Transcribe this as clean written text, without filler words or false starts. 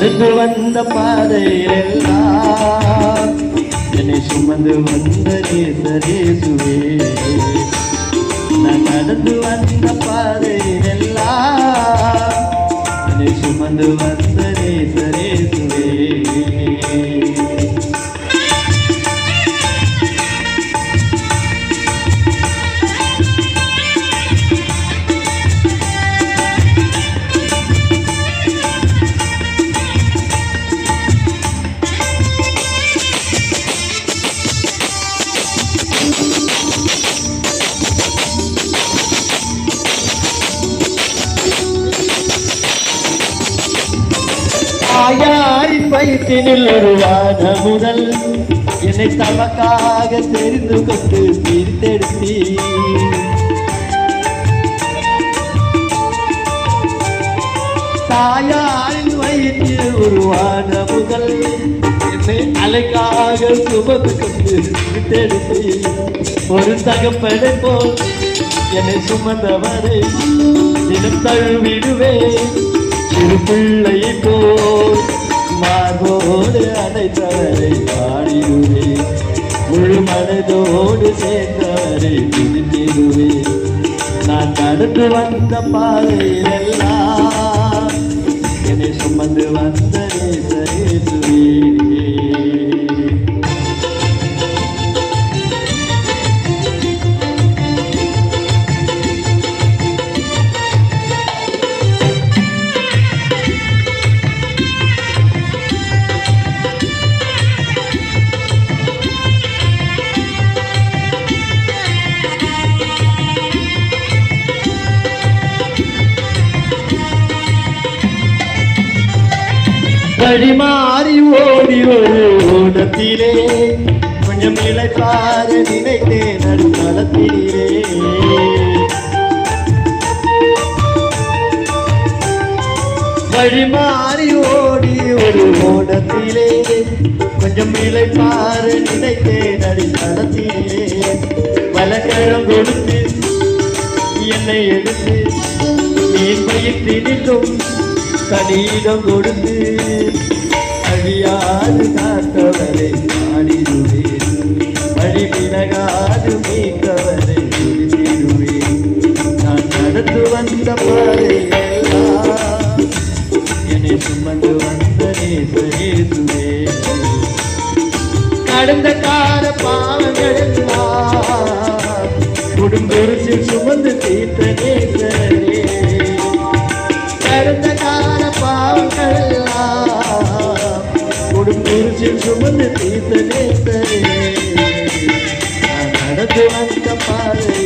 நடந்து வந்த பாதையிலெல்லாம் என்னை சுமந்து வந்த நேசரேசுவே. நான் நடந்து வந்த பாதையிலெல்லாம் என்னை சுமந்து வந்த நேசரேசுவே. தாயாரின் வயிற்றினில் உருவான முதல் என்னை தமக்காக தெரிந்து கொண்டு பிரித்தெடுத்தி. தாயாரின் வயிற்றில் உருவான முதல் என்னை அலைக்காக சுமந்து கொண்டு பிரித்தெடுத்தி. ஒரு தகப்பனை போல் என்னை சுமந்தவரை தினம் தழுவிடுவேன். சிறு பிள்ளையை போல் மார்போடு அடைத்தவரை பாடிடுவேன். முழு மனதோடு சேர்ந்தவரை துதித்திடுவேன். நான் நடந்து வந்த பாதையிலெல்லாம் என்னை சுமந்து வந்த நேசரேசுவே. வழி மாறி ஓடி ஒரு ஓடத்திலே கொஞ்சம் இளைப்பார நினைத்தேன் நடுத்தளத்திலே. வழி மாறி ஓடி ஒரு ஓடத்திலே கொஞ்சம் இளைப்பார நினைத்தேன் நடுத்தளத்திலே. வலக்கரம் கொடுத்து என்னை எடுத்து நீர் பயிர்த்தினிலும் கடிதம் கொடுத்து அழியாது காத்தவரை பாடிடுவேன். வழி விலகாது மீட்கவரை துதித்திடுவேன். நான் நடந்து வந்த பாதையெல்லாம் என்னை சுமந்து வந்த நேசரேசுவே. கடந்த கால பாவங்கள் எல்லாம் குடும்பத்தில் சுமந்து தீர்த்த நேசரே. கடந்த கால பாவங்கள் குடும்பத்தில் சுமந்து தீர்த்த நேசரே. நான் நடந்து வந்த பாதை